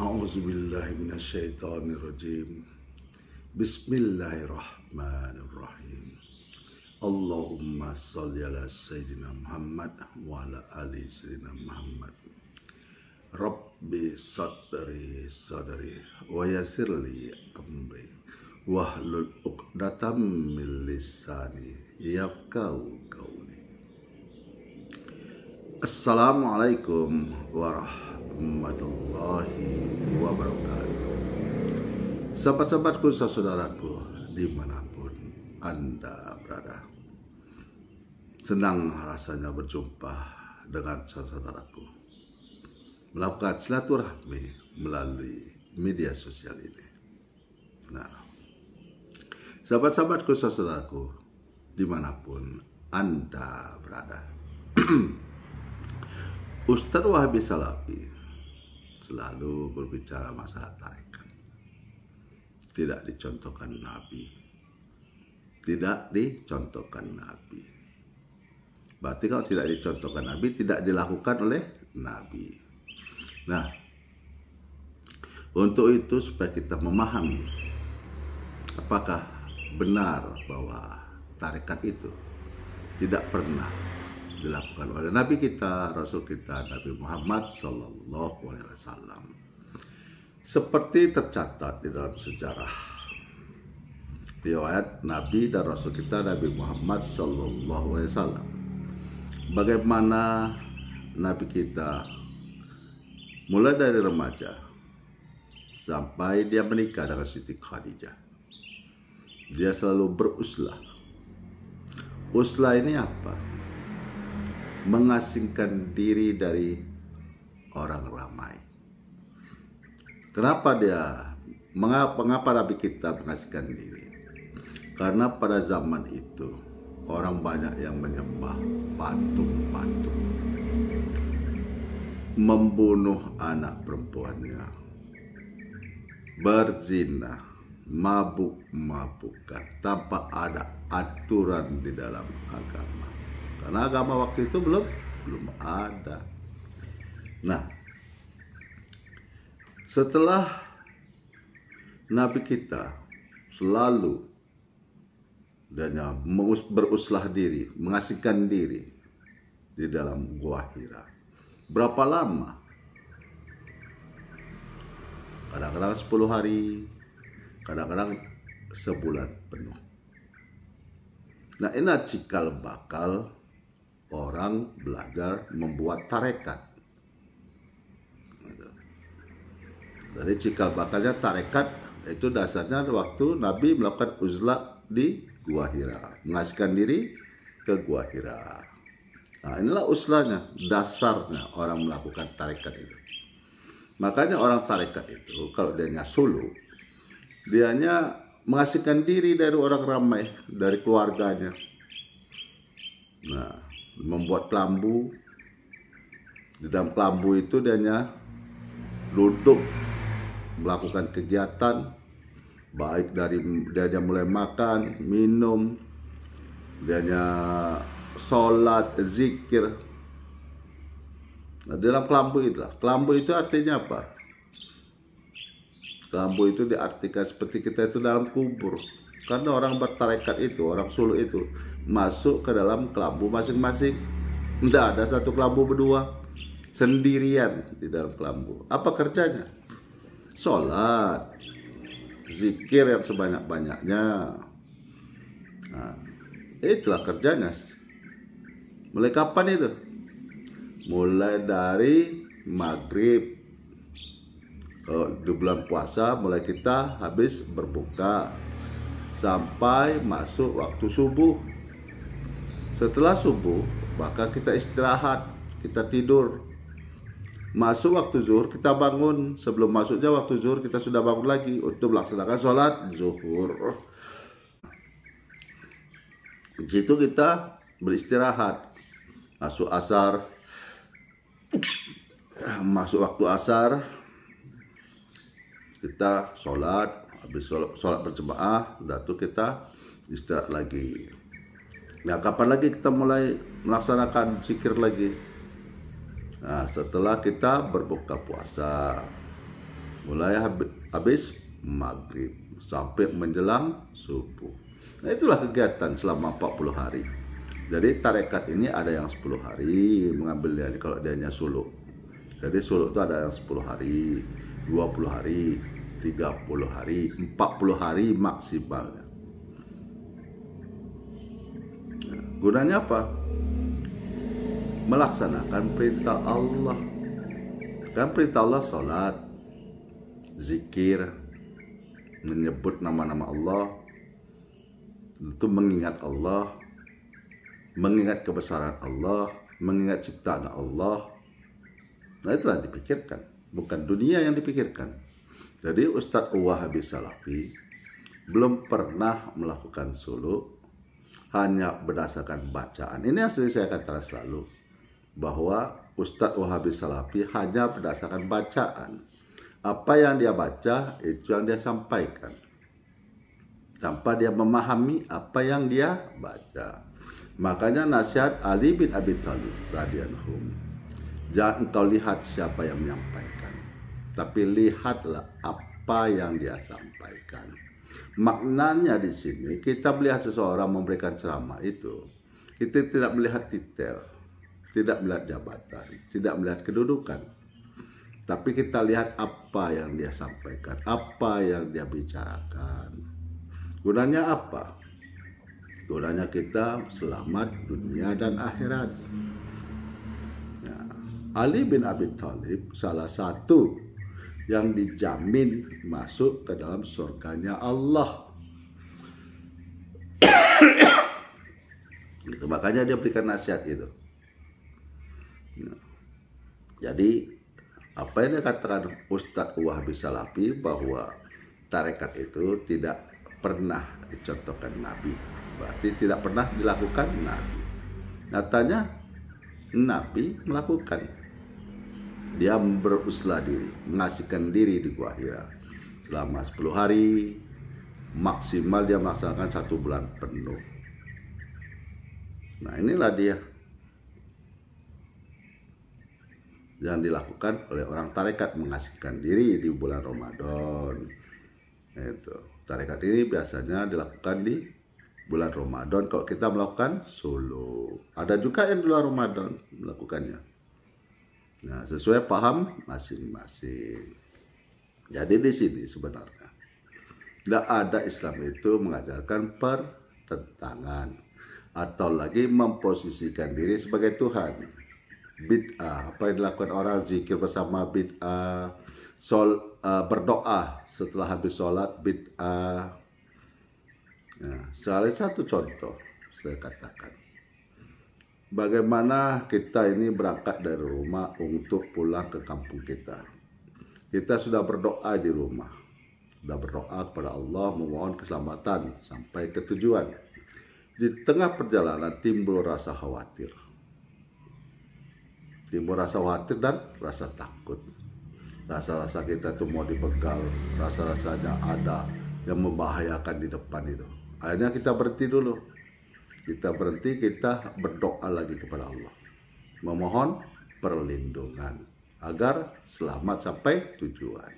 A'udzubillahi minasyaitonirrajim. Bismillahirrahmanirrahim. Allahumma sholli ala Sayyidina Muhammad wa ala ali Sayyidina Muhammad. Rabbi sadri wa yassirli amri wahlul 'uqdatam min lisani yafqahu qawli. Assalamualaikum warahmatullahi wabarakatuh. Sahabat-sahabatku, saudaraku dimanapun Anda berada, senang rasanya berjumpa dengan saudaraku, melakukan silaturahmi melalui media sosial ini. Nah, sahabat-sahabatku, saudaraku dimanapun Anda berada, Ustadz Wahabi Salafi selalu berbicara masalah tarekat. Tidak dicontohkan Nabi. Tidak dicontohkan Nabi. Berarti kalau tidak dicontohkan Nabi, tidak dilakukan oleh Nabi. Nah, untuk itu supaya kita memahami apakah benar bahwa tarekat itu tidak pernah dilakukan oleh Nabi kita, Rasul kita, Nabi Muhammad Sallallahu Alaihi Wasallam. Seperti tercatat di dalam sejarah riwayat Nabi dan Rasul kita, Nabi Muhammad Sallallahu Alaihi Wasallam, bagaimana Nabi kita mulai dari remaja sampai dia menikah dengan Siti Khadijah, dia selalu beruslah. Uslah ini apa? Mengasingkan diri dari orang ramai. Mengapa Nabi kita mengasingkan diri? Karena pada zaman itu orang banyak yang menyembah patung-patung, membunuh anak perempuannya, berzina, mabuk-mabukan tanpa ada aturan di dalam agama. Karena agama waktu itu belum ada. Nah, setelah Nabi kita selalu dan beruslah diri, mengasingkan diri di dalam Gua Hira. Berapa lama? Kadang-kadang 10 hari, kadang-kadang sebulan penuh. Nah, ini cikal bakal orang belajar membuat tarekat. Jadi cikal bakalnya tarekat itu dasarnya waktu Nabi melakukan uzlah di Gua Hira, mengasingkan diri ke Gua Hira. Nah, inilah uslahnya, dasarnya orang melakukan tarekat itu. Makanya orang tarekat itu kalau dianya suluk, dianya mengasingkan diri dari orang ramai, dari keluarganya. Nah, membuat kelambu. Di dalam kelambu itu dianya duduk melakukan kegiatan, baik dari dianya mulai makan, minum, dianya sholat, zikir. Nah, dalam kelambu itu artinya apa? Kelambu itu diartikan seperti kita itu dalam kubur. Karena orang bertarekat itu, orang suluk itu masuk ke dalam kelambu masing-masing. Tidak ada satu kelambu berdua, sendirian di dalam kelambu. Apa kerjanya? Sholat, zikir yang sebanyak-banyaknya. Nah, itulah kerjanya. Mulai kapan itu? Mulai dari maghrib. Kalau di bulan puasa mulai kita habis berbuka sampai masuk waktu subuh. Setelah subuh maka kita istirahat, kita tidur. Masuk waktu zuhur kita bangun. Sebelum masuknya waktu zuhur kita sudah bangun lagi untuk melaksanakan sholat zuhur. Di situ kita beristirahat. Masuk asar, masuk waktu asar kita sholat. Habis sholat berjemaah, udah tuh kita istirahat lagi. Nah, kapan lagi kita mulai melaksanakan zikir lagi? Nah, setelah kita berbuka puasa. mulai habis maghrib sampai menjelang subuh. Nah, itulah kegiatan selama 40 hari. Jadi tarekat ini ada yang 10 hari mengambilnya kalau dianya suluk. Jadi suluk itu ada yang 10 hari, 20 hari, 30 hari, 40 hari maksimalnya. Nah, gunanya apa? Melaksanakan perintah Allah. Kan perintah Allah salat, zikir, menyebut nama-nama Allah, itu mengingat Allah, mengingat kebesaran Allah, mengingat ciptaan Allah. Nah, itulah dipikirkan, bukan dunia yang dipikirkan. Jadi Ustadz Wahabi Salafi belum pernah melakukan suluk hanya berdasarkan bacaan. Ini yang sering saya katakan selalu, bahwa Ustadz Wahabi Salafi hanya berdasarkan bacaan. Apa yang dia baca, itu yang dia sampaikan, tanpa dia memahami apa yang dia baca. Makanya nasihat Ali bin Abi Thalib radhiyallahu anhu, jangan engkau lihat siapa yang menyampaikan, tapi lihatlah apa yang dia sampaikan. Maknanya di sini kita melihat seseorang memberikan ceramah itu, kita tidak melihat titel, tidak melihat jabatan, tidak melihat kedudukan, tapi kita lihat apa yang dia sampaikan, apa yang dia bicarakan. Gunanya apa? Gunanya kita selamat dunia dan akhirat. Nah, Ali bin Abi Thalib salah satu yang dijamin masuk ke dalam surganya Allah. Itu makanya dia berikan nasihat itu. Nah, jadi apa yang dikatakan Ustadz Wahabi Salafi bahwa tarekat itu tidak pernah dicontohkan Nabi, berarti tidak pernah dilakukan Nabi. Nyatanya Nabi melakukan. Dia beruslah diri, mengasihkan diri di Gua Hira selama 10 hari, maksimal dia melaksanakan 1 bulan penuh. Nah, inilah dia yang dilakukan oleh orang tarekat, mengasihkan diri di bulan Ramadan. Itu tarekat ini biasanya dilakukan di bulan Ramadan kalau kita melakukan solo. Ada juga yang di luar Ramadan melakukannya. Nah, sesuai paham masing-masing. Jadi di sini sebenarnya tidak ada Islam itu mengajarkan pertentangan atau lagi memposisikan diri sebagai Tuhan. Bid'ah, apa yang dilakukan orang zikir bersama bid'ah, berdoa setelah habis sholat bid'ah. Nah, salah satu contoh saya katakan, bagaimana kita ini berangkat dari rumah untuk pulang ke kampung kita. Kita sudah berdoa di rumah, sudah berdoa kepada Allah memohon keselamatan sampai ke tujuan. Di tengah perjalanan timbul rasa khawatir. Timbul rasa khawatir dan rasa takut. Rasa-rasa kita itu mau dibegal, rasa-rasanya ada yang membahayakan di depan itu. Akhirnya kita berhenti dulu. Kita berhenti, kita berdoa lagi kepada Allah, memohon perlindungan agar selamat sampai tujuan.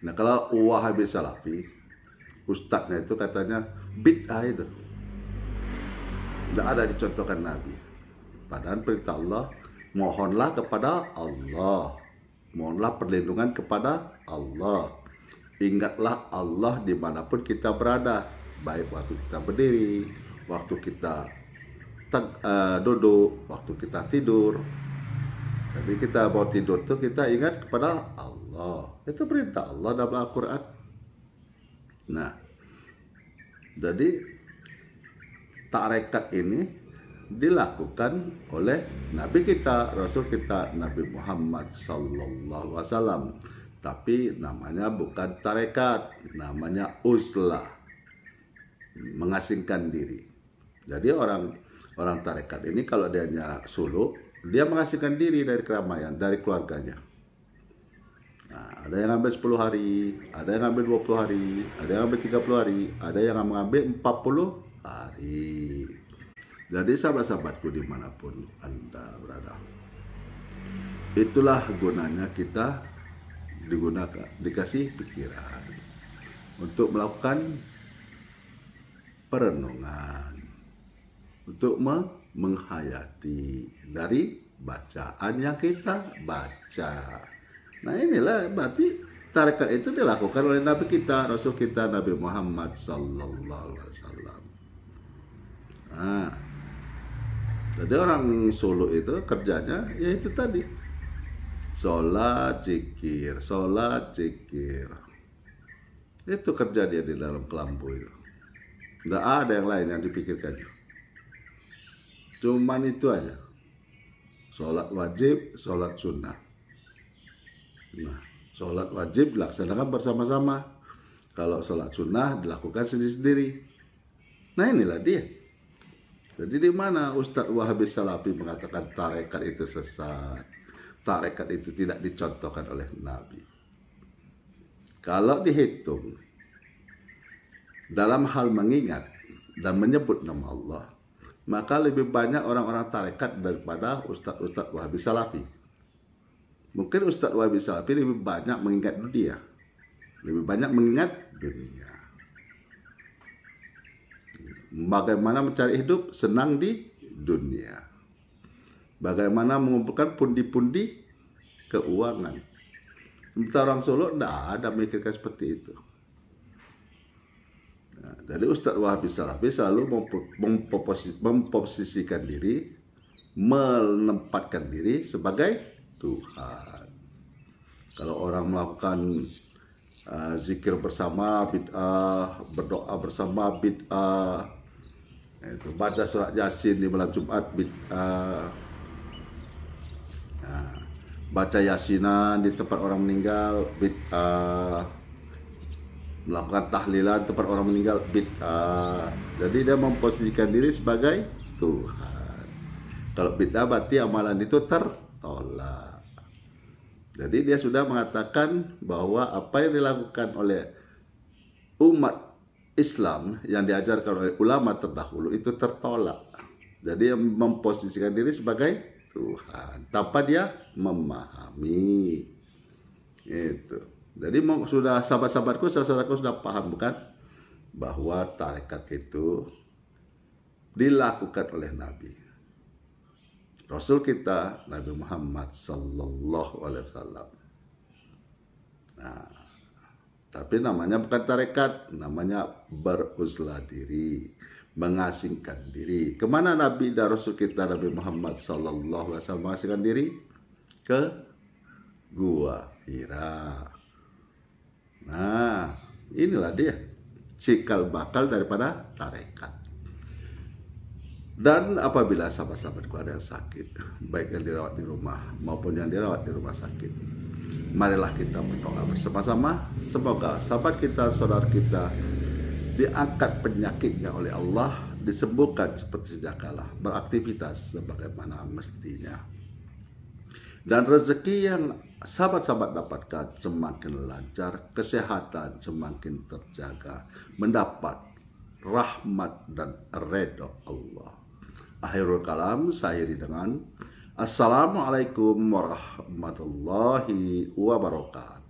Nah, kalau Wahabi Salafi, ustadznya itu katanya bid'ah itu tidak ada dicontohkan Nabi. Padahal perintah Allah, mohonlah kepada Allah, mohonlah perlindungan kepada Allah. Ingatlah Allah dimanapun kita berada, baik waktu kita berdiri, waktu kita duduk, waktu kita tidur. Jadi kita mau tidur tuh kita ingat kepada Allah. Itu perintah Allah dalam Al-Quran. Nah, jadi tarekat ini dilakukan oleh Nabi kita, Rasul kita, Nabi Muhammad Sallallahu Alaihi Wasallam. Tapi namanya bukan tarekat, namanya uzlah, mengasingkan diri. Jadi orang tarekat ini kalau dia suluk, dia mengasingkan diri dari keramaian, dari keluarganya. Nah, ada yang ngambil 10 hari, ada yang ngambil 20 hari, ada yang ngambil 30 hari, ada yang mengambil 40 hari. Jadi sahabat-sahabatku dimanapun Anda berada, itulah gunanya kita digunakan, dikasih pikiran untuk melakukan perenungan, untuk menghayati dari bacaan yang kita baca. Nah inilah berarti tarekat itu dilakukan oleh Nabi kita, Rasul kita, Nabi Muhammad Sallallahu Alaihi Wasallam. Nah, jadi orang Solo itu kerjanya ya itu tadi, sholat zikir, itu kerja dia di dalam kelambu itu. Nggak ada yang lain yang dipikirkan, cuman itu aja. Sholat wajib, sholat sunnah. Nah, sholat wajib dilaksanakan bersama-sama. Kalau sholat sunnah dilakukan sendiri-sendiri. Nah inilah dia. Jadi di mana Ustadz Wahabi Salafi mengatakan tarekat itu sesat, tarekat itu tidak dicontohkan oleh Nabi. Kalau dihitung dalam hal mengingat dan menyebut nama Allah, maka lebih banyak orang-orang tarekat daripada Ustadz Wahabi Salafi. Mungkin Ustadz Wahabi Salafi lebih banyak mengingat dunia, bagaimana mencari hidup senang di dunia, bagaimana mengumpulkan pundi-pundi keuangan. Sementara orang Solo tidak ada memikirkan seperti itu. Nah, jadi Ustadz Wahabi Salafi selalu memposisikan diri, menempatkan diri sebagai Tuhan. Kalau orang melakukan zikir bersama bid'ah, berdoa bersama bid'ah, itu baca surat Yasin di malam Jumat bid'ah, nah, baca Yasinan di tempat orang meninggal bid'ah, melakukan tahlilan tempat orang meninggal bid'ah. Jadi dia memposisikan diri sebagai Tuhan. Kalau bid'ah berarti amalan itu tertolak. Jadi dia sudah mengatakan bahwa apa yang dilakukan oleh umat Islam yang diajarkan oleh ulama terdahulu itu tertolak. Jadi dia memposisikan diri sebagai Tuhan tanpa dia memahami. Itu. Jadi sudah sahabat-sahabatku, saudaraku sudah paham bukan bahwa tarekat itu dilakukan oleh Nabi. Rasul kita Nabi Muhammad Sallallahu Alaihi Wasallam. Nah, tapi namanya bukan tarekat, namanya beruzlah diri, mengasingkan diri. Kemana Nabi dan Rasul kita Nabi Muhammad Sallallahu Alaihi Wasallam mengasingkan diri? Ke Gua Hira. Nah, inilah dia cikal bakal daripada tarekat. Dan apabila sahabat-sahabatku ada yang sakit, baik yang dirawat di rumah maupun yang dirawat di rumah sakit, marilah kita berdoa bersama-sama. Semoga sahabat kita, saudara kita diangkat penyakitnya oleh Allah, disembuhkan seperti sedia kala, beraktivitas sebagaimana mestinya. Dan rezeki yang sahabat-sahabat dapatkan semakin lancar, kesehatan semakin terjaga, mendapat rahmat dan redha Allah. Akhirul kalam, saya dengan Assalamualaikum warahmatullahi wabarakatuh.